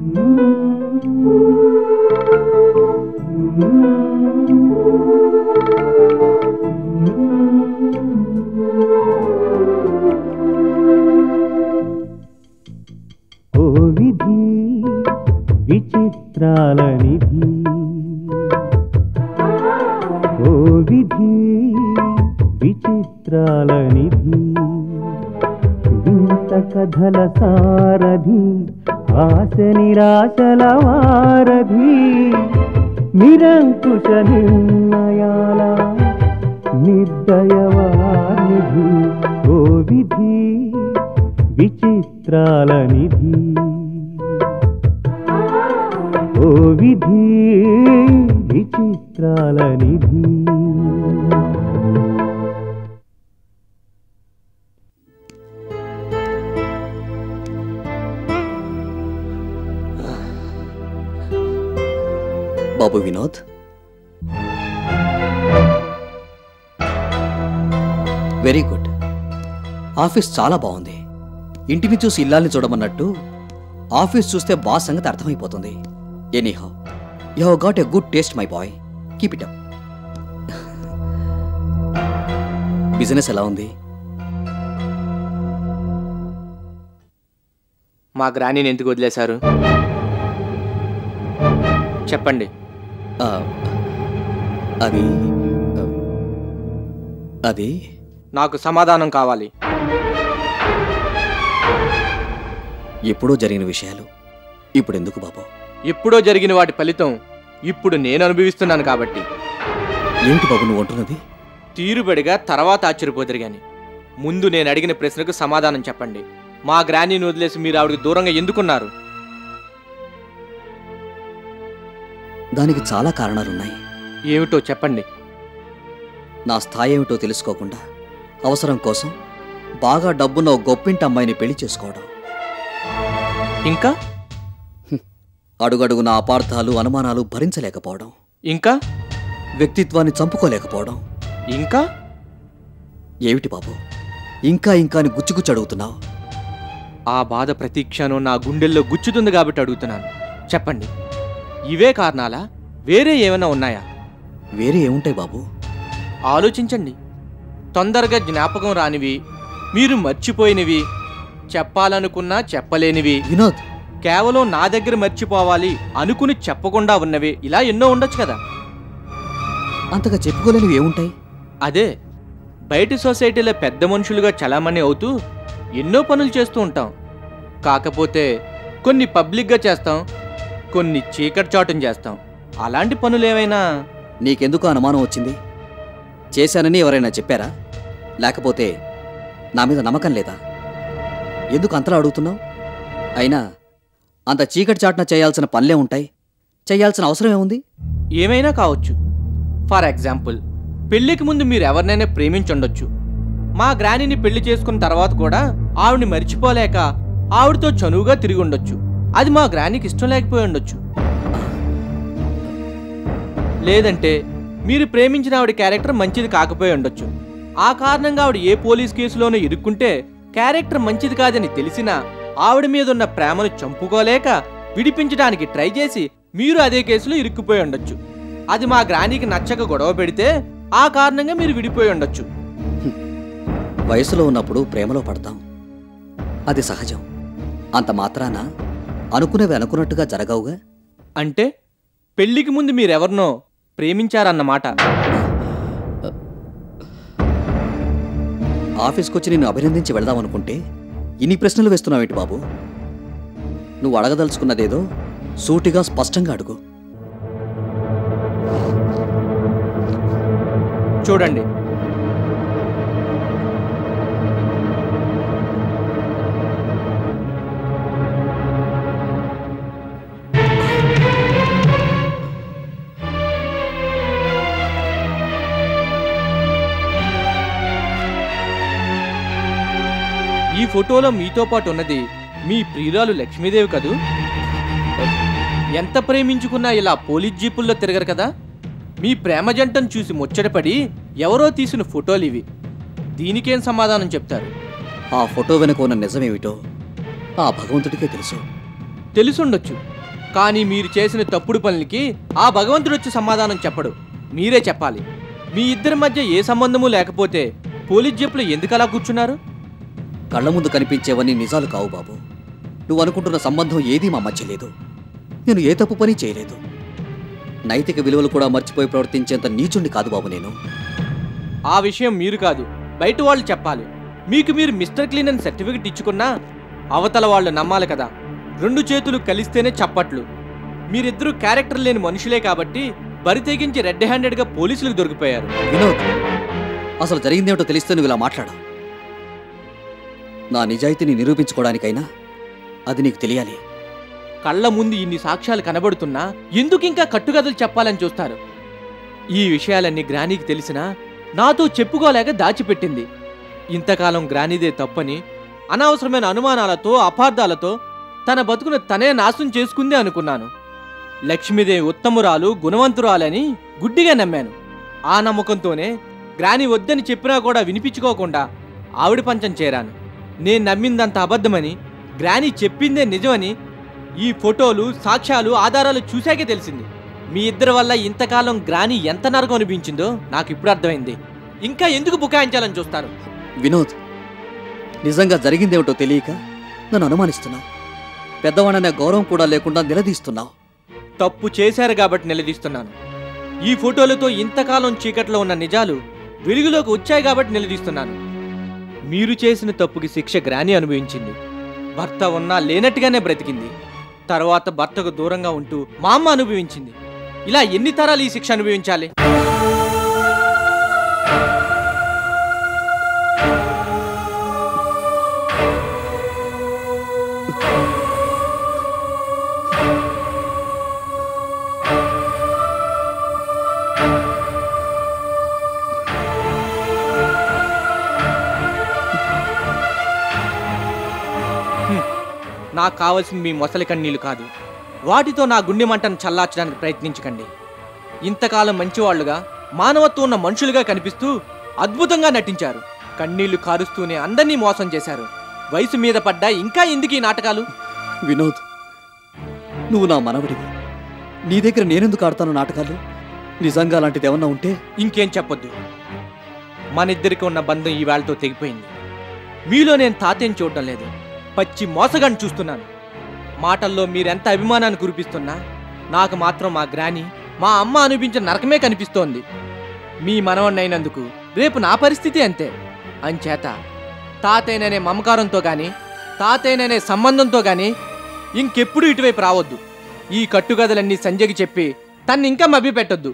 ఓ విధి విచిత్రాల నిధి, ఓ విధి విచిత్రాల నిధి, వింత కథల సారథి, ఆశ నిరాశల వారధి, నిరంకుశ నిర్ణయాల నిర్దయవానిధి, ఓ విధి విచిత్రాల నిధి, ఓ విధి విచిత్రాల నిధి. బాబు వినోద్, వెరీ గుడ్. ఆఫీస్ చాలా బాగుంది. ఇంటిని చూసి ఇల్లాల్ని చూడమన్నట్టు ఆఫీస్ చూస్తే బాస్ సంగతి అర్థమైపోతుంది. Anyhow, you have got a good taste my boy. Keep it up. Business ఎలా ఉంది? మా గ్రానీని ఎందుకు వదిలేశారు చెప్పండి. అది అది నాకు సమాధానం కావాలి. ఎప్పుడో జరిగిన విషయాలు ఇప్పుడు ఎందుకు బాబు? ఎప్పుడో జరిగిన వాటి ఫలితం ఇప్పుడు నేను అనుభవిస్తున్నాను కాబట్టి. ఏంటి బాబు నువ్వు అంటున్నది? తీరుబడిగా తర్వాత ఆశ్చర్యపోతారు గాని ముందు నేను అడిగిన ప్రశ్నకు సమాధానం చెప్పండి. మా గ్రానీని వదిలేసి మీరు ఆవిడకి దూరంగా ఎందుకున్నారు? దానికి చాలా కారణాలున్నాయి. ఏమిటో చెప్పండి. నా స్థాయి ఏమిటో తెలుసుకోకుండా అవసరం కోసం బాగా డబ్బున్న ఓ గొప్పింటి అమ్మాయిని పెళ్లి చేసుకోవడం, ఇంకా అడుగడుగున అపార్థాలు అనుమానాలు భరించలేకపోవడం, ఇంకా వ్యక్తిత్వాన్ని చంపుకోలేకపోవడం, ఇంకా ఏమిటి బాబు ఇంకా ఇంకా అని గుచ్చుగుచ్చు అడుగుతున్నావు? ఆ బాధ ప్రతి క్షణం నా గుండెల్లో గుచ్చుతుంది కాబట్టి అడుగుతున్నాను. చెప్పండి, ఇవే కారణాలా? వేరే ఏమైనా ఉన్నాయా? వేరే ఏముంటాయి బాబు? ఆలోచించండి. తొందరగా జ్ఞాపకం రానివి, మీరు మర్చిపోయినవి, చెప్పాలనుకున్నా చెప్పలేనివి, వినోద్, కేవలం నా దగ్గర మర్చిపోవాలి అనుకుని చెప్పకుండా ఉన్నవి, ఇలా ఎన్నో ఉండొచ్చు కదా. అంతగా చెప్పుకోలేనివి ఏముంటాయి? అదే, బయటి సొసైటీలో పెద్ద మనుషులుగా చలామణి అవుతూ ఎన్నో పనులు చేస్తూ ఉంటాం. కాకపోతే కొన్ని పబ్లిక్గా చేస్తాం, కొన్ని చీకటి చాటున చేస్తాం. అలాంటి పనులు ఏమైనా? నీకెందుకు అనుమానం వచ్చింది? చేశానని ఎవరైనా చెప్పారా? లేకపోతే నా మీద నమ్మకం లేదా? ఎందుకు అంతలా అడుగుతున్నావు? అయినా అంత చీకటి చాటున చేయాల్సిన పనులే ఉంటాయి, చేయాల్సిన అవసరం ఏముంది? ఏమైనా కావచ్చు. ఫర్ ఎగ్జాంపుల్, పెళ్లికి ముందు మీరు ఎవరినైనా ప్రేమించుండొచ్చు. మా గ్రానీని పెళ్లి చేసుకున్న తర్వాత కూడా ఆవిడ్ని మర్చిపోలేక ఆవిడతో చనువుగా తిరిగి ఉండొచ్చు. అది మా గ్రానీకి ఇష్టం లేకపోయి ఉండొచ్చు. లేదంటే మీరు ప్రేమించిన ఆవిడ క్యారెక్టర్ మంచిది కాకపోయి ఉండొచ్చు. ఆ కారణంగా ఆవిడ ఏ పోలీస్ కేసులోనూ ఇరుక్కుంటే క్యారెక్టర్ మంచిది కాదని తెలిసినా ఆవిడ మీద ఉన్న ప్రేమను చంపుకోలేక విడిపించడానికి ట్రై చేసి మీరు అదే కేసులో ఇరుక్కుపోయి ఉండొచ్చు. అది మా గ్రానీకి నచ్చక గొడవ పెడితే ఆ కారణంగా మీరు విడిపోయి ఉండొచ్చు. వయసులో ఉన్నప్పుడు ప్రేమలో పడతాం, అది సహజం. అంత మాత్రాన అనుకునేవి అనుకున్నట్టుగా జరగవుగా. అంటే పెళ్లికి ముందు మీరెవరినో ప్రేమించారన్నమాట. ఆఫీస్కొచ్చి నిన్ను అభినందించి వెళ్దామనుకుంటే ఇన్ని ప్రశ్నలు వేస్తున్నావేంటి బాబు? నువ్వు అడగదలుచుకున్నదేదో సూటిగా స్పష్టంగా అడుగు. చూడండి, ఈ ఫోటోలో మీతో పాటు ఉన్నది మీ ప్రియురాలు లక్ష్మీదేవి కదూ? ఎంత ప్రేమించుకున్నా ఇలా పోలీస్ జీపుల్లో తిరగరు కదా. మీ ప్రేమ జంటను చూసి ముచ్చటపడి ఎవరో తీసిన ఫోటోలు ఇవి. దీనికేం సమాధానం చెప్తారు? ఆ ఫోటో వెనుక ఉన్న నిజమేమిటో ఆ భగవంతుడికే తెలుసు. తెలుసుండొచ్చు. కానీ మీరు చేసిన తప్పుడు పనులకి ఆ భగవంతుడు వచ్చి సమాధానం చెప్పడు, మీరే చెప్పాలి. మీ ఇద్దరి మధ్య ఏ సంబంధము లేకపోతే పోలీస్ జీప్లో ఎందుకు అలా కూర్చున్నారు? కళ్ళ ముందు కనిపించేవన్నీ నిజాలు కావు బాబు. నువ్వు అనుకుంటున్న సంబంధం ఏదీ మా మధ్య లేదు. నేను ఏ తప్పు పని చేయలేదు. నైతిక విలువలు కూడా మర్చిపోయి ప్రవర్తించేంత నీచుండి కాదు బాబు నేను. ఆ విషయం మీరు కాదు, బయట వాళ్ళు చెప్పాలి. మీకు మీరు మిస్టర్ క్లీన్ అని సర్టిఫికెట్ ఇచ్చుకున్నా అవతల వాళ్ళు నమ్మాలి కదా. 2 చేతులు కలిస్తేనే చప్పట్లు. మీరిద్దరూ క్యారెక్టర్ లేని మనుషులే కాబట్టి బరి తెగించి రెడ్ హ్యాండెడ్గా పోలీసులకు దొరికిపోయారు. వినోద్, అసలు జరిగిందేమిటో తెలిస్తే నువ్వు ఇలా మాట్లాడు. నా నిజాయితీని నిరూపించుకోవడానికైనా అది నీకు తెలియాలి. కళ్ళ ముందు ఇన్ని సాక్ష్యాలు కనబడుతున్నా ఎందుకు ఇంకా కట్టుకథలు చెప్పాలని చూస్తారు? ఈ విషయాలన్నీ గ్రానీకి తెలిసినా నాతో చెప్పుకోలేక దాచిపెట్టింది. ఇంతకాలం గ్రానీదే తప్పని అనవసరమైన అనుమానాలతో అపార్థాలతో తన బతుకును తనే నాశనం చేసుకుందే అనుకున్నాను. లక్ష్మీదేవి ఉత్తమురాలు గుణవంతురాలని గుడ్డిగా నమ్మాను. ఆ నమ్మకంతోనే గ్రాని వద్దని చెప్పినా కూడా వినిపించుకోకుండా ఆవిడ పంచం చేరాను. నేను నమ్మిందంత అబద్ధమని, గ్రాని చెప్పిందే నిజమని ఈ ఫోటోలు, సాక్ష్యాలు, ఆధారాలు చూశాకే తెలిసింది. మీ ఇద్దరి వల్ల ఇంతకాలం గ్రాని ఎంత నరకం అనిపించిందో నాకు ఇప్పుడు అర్థమైంది. ఇంకా ఎందుకు బుకాయించాలని చూస్తారు? వినోద్, నిజంగా జరిగిందేమిటో తెలియక నన్ను అనుమానిస్తున్నావు. పెద్దవాడనే గౌరవం కూడా లేకుండా నిలదీస్తున్నావు. తప్పు చేశారు కాబట్టి నిలదీస్తున్నాను. ఈ ఫోటోలతో ఇంతకాలం చీకట్లో ఉన్న నిజాలు వెలుగులోకి వచ్చాయి కాబట్టి నిలదీస్తున్నాను. మీరు చేసిన తప్పుకి శిక్ష గ్రాని అనుభవించింది. భర్త ఉన్నా లేనట్టుగానే బ్రతికింది. తర్వాత భర్తకు దూరంగా ఉంటూ మా అమ్మ అనుభవించింది. ఇలా ఎన్ని తరాలు ఈ శిక్ష అనుభవించాలి? నాకు కావాల్సింది మీ మొసలి కన్నీళ్లు కాదు. వాటితో నా గుండె మంటను చల్లార్చడానికి ప్రయత్నించకండి. ఇంతకాలం మంచివాళ్లుగా, మానవత్వం ఉన్న మనుషులుగా కనిపిస్తూ అద్భుతంగా నటించారు. కన్నీళ్లు కారుస్తూనే అందరినీ మోసం చేశారు. వయసు మీద పడ్డా ఇంకా ఎందుకు ఈ నాటకాలు? వినోద్, నువ్వు నా మనవడివి. నీ దగ్గర నేనెందుకు ఆడతాను నాటకాలు? నిజంగా అలాంటిది ఏమన్నా ఉంటే ఇంకేం చెప్పొద్దు. మన ఇద్దరికి ఉన్న బంధం ఈ వేళతో తెగిపోయింది. మీలో నేను తాతేం చూడడం లేదు, పచ్చి మోసగాన్ని చూస్తున్నాను. మాటల్లో మీరెంత అభిమానాన్ని కురిపిస్తున్నా నాకు మాత్రం మా గ్రాని, మా అమ్మ అనిపించిన నరకమే కనిపిస్తోంది. మీ మనవన్నైనందుకు రేపు నా పరిస్థితి అంతే. అంచేత తాతయ్యననే మమకారంతో కానీ, తాతయ్యననే సంబంధంతో కానీ ఇంకెప్పుడు ఇటువైపు రావద్దు. ఈ కట్టుకథలన్నీ సంజయ్కి చెప్పి తన్ని ఇంకా మభ్యపెట్టొద్దు.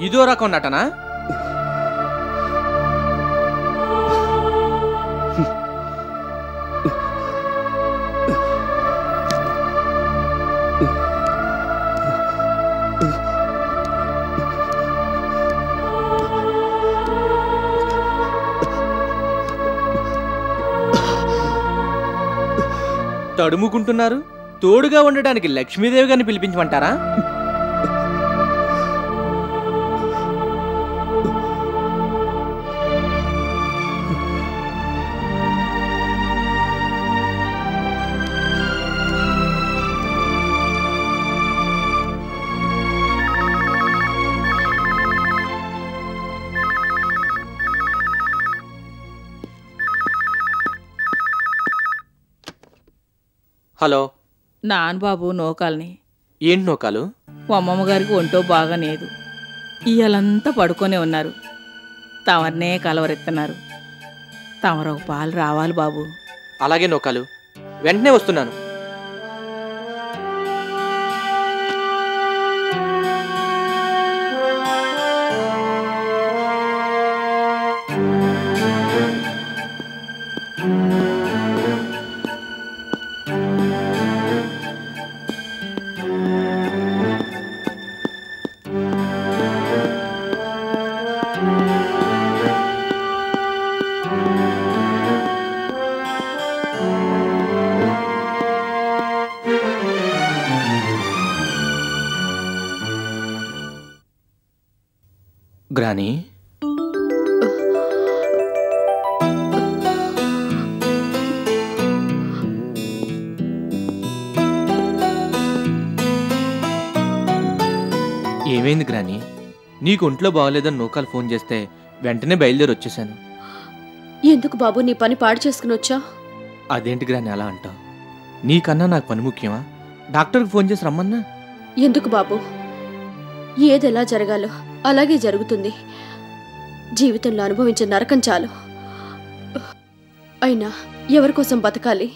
ఇదో రకం నటనా? తడుముకుంటున్నారు. తోడుగా ఉండడానికి లక్ష్మీదేవి గారిని పిలిపించమంటారా? హలో, నాన్నబాబు నోకాల్ని. ఏంటి నోకాలు? అమ్మమ్మ గారికి ఒంటో బాగా లేదు. ఇయ్యాలంతా పడుకొనే ఉన్నారు. తమరినే కలవరెత్తున్నారు. తమరు ఒక పాలు రావాలి బాబు. అలాగే నోకాలు, వెంటనే వస్తున్నాను. గ్రాని, ఏమైంది గ్రాని? నీకు ఒంట్లో బాగోలేదని నూకాలు ఫోన్ చేస్తే వెంటనే బయలుదేరి వచ్చేసాను. ఎందుకు బాబు నీ పని పాడు చేసుకుని వచ్చా? అదేంటి గ్రాని అలా అంటావు? నీకన్నా నాకు పని ముఖ్యమా? డాక్టర్కి ఫోన్ చేసి రమ్మన్నా. ఎందుకు బాబు? ఏది ఎలా జరగాలో అలాగే జరుగుతుంది. జీవితంలో అనుభవించిన నరకం చాలు. అయినా ఎవరి కోసం బతకాలి?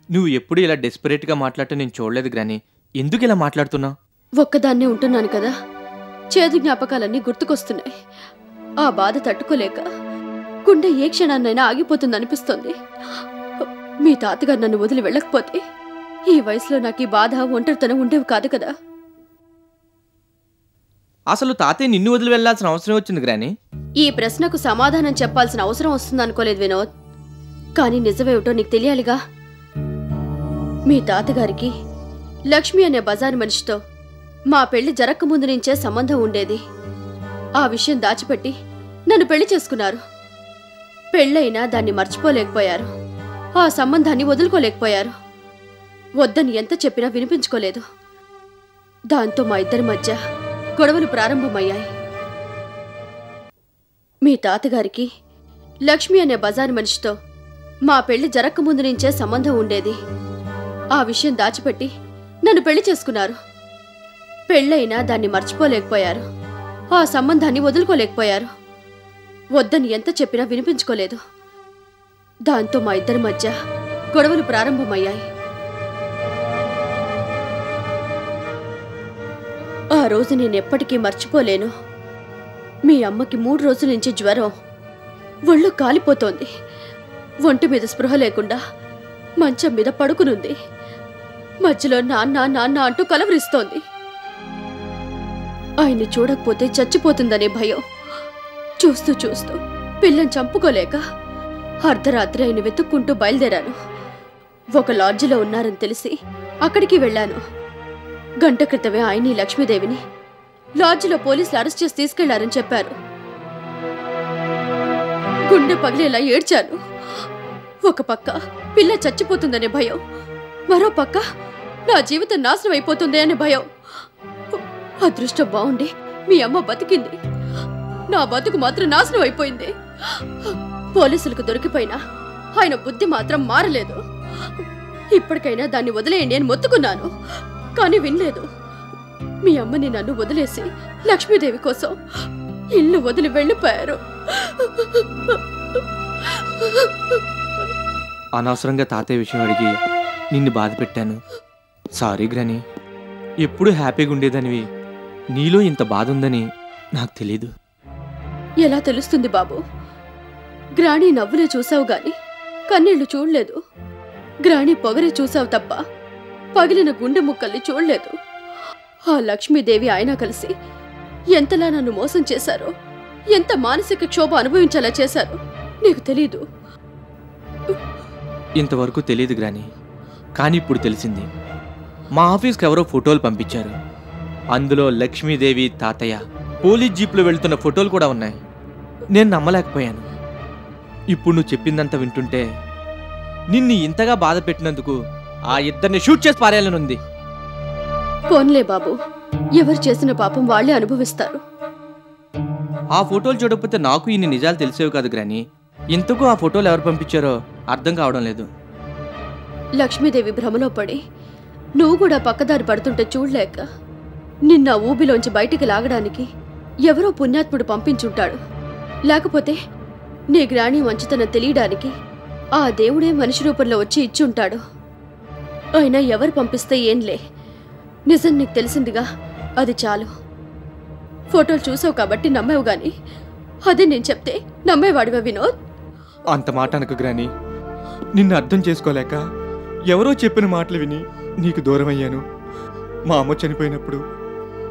నువ్వు ఎప్పుడు ఇలా డెస్పరేట్గా మాట్లాడటం నేను చూడలేదు గ్రాని. ఎందుకు ఇలా మాట్లాడుతున్నావు? ఒక్కదాన్నే ఉంటున్నాను కదా, చేదు జ్ఞాపకాలన్నీ గుర్తుకొస్తున్నాయి. ఆ బాధ తట్టుకోలేక గుండె ఏ క్షణాన్నైనా ఆగిపోతుంది అనిపిస్తోంది. మీ తాతగారు నన్ను వదిలి వెళ్ళకపోతే ఈ వయసులో నాకు ఈ బాధ ఒంటరితనం ఉండేవి కాదు కదా. అసలు తాతయ్య నిన్ను వదిలి వెళ్లాల్సిన అవసరం వచ్చింది గ్రాని? ఈ ప్రశ్నకు సమాధానం చెప్పాల్సిన అవసరం వస్తుందనుకోలేదు వినోద్. కానీ నిజమేమిటో నీకు తెలియాలిగా. మీ తాతగారికి లక్ష్మి అనే బజారు మనిషితో మా పెళ్లి జరక్కముందు నుంచే సంబంధం ఉండేది. ఆ విషయం దాచిపెట్టి నన్ను పెళ్లి చేసుకున్నారు. పెళ్ళైనా దాన్ని మర్చిపోలేకపోయారు. ఆ సంబంధాన్ని వదులుకోలేకపోయారు. వద్దని ఎంత చెప్పినా వినిపించుకోలేదు. దాంతో మా ఇద్దరి మధ్య గొడవలు ప్రారంభమయ్యాయి. మీ తాతగారికి లక్ష్మి అనే బజారు మనిషితో మా పెళ్లి జరక్కముందు నుంచే సంబంధం ఉండేది. ఆ విషయం దాచిపెట్టి నన్ను పెళ్లి చేసుకున్నారు. పెళ్ళైనా దాన్ని మర్చిపోలేకపోయారు. ఆ సంబంధాన్ని వదులుకోలేకపోయారు. వద్దని ఎంత చెప్పినా వినిపించుకోలేదు. దాంతో మా ఇద్దరి మధ్య గొడవలు ప్రారంభమయ్యాయి. ఆ రోజు నేనెప్పటికీ మర్చిపోలేను. మీ అమ్మకి 3 రోజుల నుంచి జ్వరం, ఒళ్ళు కాలిపోతోంది. ఒంటి మీద స్పృహ లేకుండా మంచం మీద పడుకునుంది. మధ్యలో నాన్న నాన్న అంటూ కలవరిస్తోంది. ఆయన్ని చూడకపోతే చచ్చిపోతుందనే భయం. చూస్తూ చూస్తూ పిల్లని చంపుకోలేక అర్ధరాత్రి ఆయన వెతుక్కుంటూ బయలుదేరాను. ఒక లాడ్జిలో ఉన్నారని తెలిసి అక్కడికి వెళ్ళాను. గంట క్రితమే ఆయన్ని లక్ష్మీదేవిని లాడ్జిలో పోలీసులు అరెస్ట్ చేసి తీసుకెళ్లారని చెప్పారు. గుండె పగిలేలా ఏడ్చాను. ఒక పక్క పిల్ల చచ్చిపోతుందనే భయం, మరో పక్క నా జీవితం నాశనం అయిపోతుంది అనే భయం. అదృష్టం బాగుండి మీ అమ్మ బతికింది. నా బతుకు మాత్రం నాశనం అయిపోయింది. పోలీసులకు దొరికిపోయినా ఆయన బుద్ధి మాత్రం మారలేదు. ఇప్పటికైనా దాన్ని వదిలేయండి అని మొత్తుకున్నాను, కానీ వినలేదు. మీ అమ్మని నన్ను వదిలేసి లక్ష్మీదేవి కోసం ఇల్లు వదిలి వెళ్ళిపోయారు. అనవసరంగా తాతయ్య విషయం అడిగి నిన్ను బాధ పెట్టాను. సారీ గ్రాని. ఎప్పుడు హ్యాపీగా ఉండేదానివి, నీలో ఇంత బాధ ఉందని నాకు తెలీదు. ఎలా తెలుస్తుంది బాబు? గ్రాణి నవ్వులే చూసావు గాని కన్నీళ్లు చూడలేదు. గ్రాణి పొగరే చూసావు తప్ప పగిలిన గుండె ముక్కల్ని చూడలేదు. ఆ లక్ష్మీదేవి ఆయన కలిసి ఎంతలా నన్ను మోసం చేశారో, ఎంత మానసిక క్షోభ అనుభవించేలా చేశారో నీకు తెలీదు. ఇంతవరకు తెలియదు గ్రాని, కానీ ఇప్పుడు తెలిసింది. మా ఆఫీస్కి ఎవరో ఫోటోలు పంపించారు. అందులో లక్ష్మీదేవి తాతయ్య పోలీస్ జీప్లో వెళ్తున్న ఫోటోలు కూడా ఉన్నాయి. నేను నమ్మలేకపోయాను. ఇప్పుడు నువ్వు చెప్పిందంతా వింటుంటే నిన్ను ఇంతగా బాధ పెట్టినందుకు ఆ ఇద్దరిని షూట్ చేసి పారేయాలనుంది. పోన్లే బాబు, ఎవరు చేసిన పాపం వాళ్లే అనుభవిస్తారు. ఆ ఫోటోలు చూడకపోతే నాకు ఇన్ని నిజాలు తెలిసేవి కాదు గ్రాని. ఇంతకు ఆ ఫోటోలు ఎవరు పంపించారో అర్థం కావడం లేదు. లక్ష్మీదేవి భ్రమలో పడి నువ్వు కూడా పక్కదారి పడుతుంటే చూడలేక నిన్న ఊబిలోంచి బయటికి లాగడానికి ఎవరో పుణ్యాత్ముడు పంపించుంటాడు. లేకపోతే నీ గ్రాణి మంచితనం తెలియడానికి ఆ దేవుడే మనిషి రూపంలో వచ్చి ఇచ్చుంటాడు. అయినా ఎవరు పంపిస్తే ఏంలే, నిజం నీకు తెలిసిందిగా, అది చాలు. ఫోటోలు చూసావు కాబట్టి నమ్మేవు గాని అదే నేను చెప్తే నమ్మేవాడివా వినోద్? అంత మాట అనకు గ్రాని. నిన్ను అర్థం చేసుకోలేక ఎవరో చెప్పిన మాటలు విని నీకు దూరం అయ్యాను. మా అమ్మ చనిపోయినప్పుడు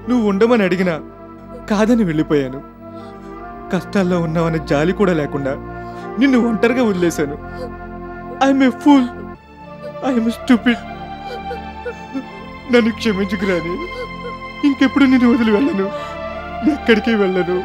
నువ్వు ఉండమని అడిగినా కాదని వెళ్ళిపోయాను. కష్టాల్లో ఉన్నావన్న జాలి కూడా లేకుండా నిన్ను ఒంటరిగా వదిలేశాను. I'm a pool, I'm stupid. నన్ను క్షమించు గ్రాని. ఇంకెప్పుడు నిన్ను వదిలి వెళ్ళను. ఎక్కడికి వెళ్ళను.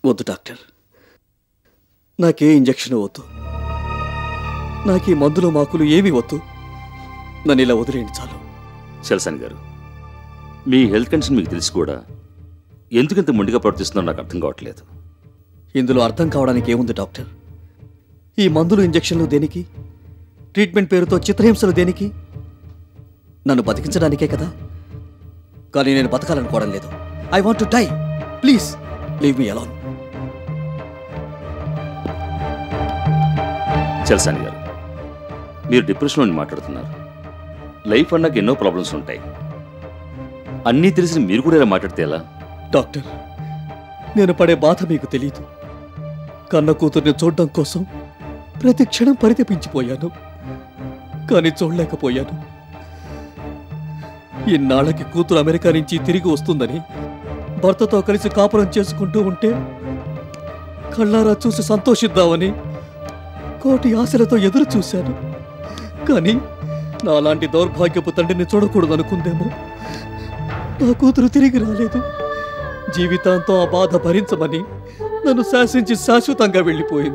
వద్దు డాక్టర్, నాకే ఇంజెక్షన్ వద్దు, నాకు ఈ మందులు మాకులు ఏమీ వద్దు. నన్ను ఇలా వదిలేయండి చాలు. చలసాని గారు, మీ హెల్త్ కండిషన్ మీకు తెలిసి కూడా ఎందుకంత మొండిగా ప్రవర్తిస్తున్నారో నాకు అర్థం కావట్లేదు. ఇందులో అర్థం కావడానికి ఏముంది డాక్టర్? ఈ మందులు ఇంజెక్షన్లు దేనికి? ట్రీట్మెంట్ పేరుతో చిత్రహింసలు దేనికి? నన్ను బతికించడానికే కదా. కానీ నేను బతకాలనుకోవడం లేదు. I want to die. Please leave me alone. Chalasani గారు, మీరు డిప్రెషన్లో మాట్లాడుతున్నారు. లైఫ్ అన్నాక ఎన్నో ప్రాబ్లమ్స్ ఉంటాయి. అన్నీ తెలిసి మీరు కూడా ఇలా మాట్లాడితే ఎలా? డాక్టర్, నేను పడే బాధ మీకు తెలియదు. కన్న కూతుర్ని చూడడం కోసం ప్రతి క్షణం పరితపించిపోయాను, కానీ చూడలేకపోయాను. ఇన్నాళ్ళకి కూతురు అమెరికా నుంచి తిరిగి వస్తుందని భర్తతో కలిసి కాపురం చేసుకుంటూ ఉంటే కళ్ళారా చూసి సంతోషిద్దామని కోటి ఆశలతో ఎదురు చూశాను. కానీ నాలాంటి దౌర్భాగ్యపు తండ్రిని చూడకూడదనుకుందేమో. నా కూతురు తిరిగి రాలేదు. జీవితాంతం ఆ బాధ భరించమని నన్ను శాసించి శాశ్వతంగా వెళ్ళిపోయింది.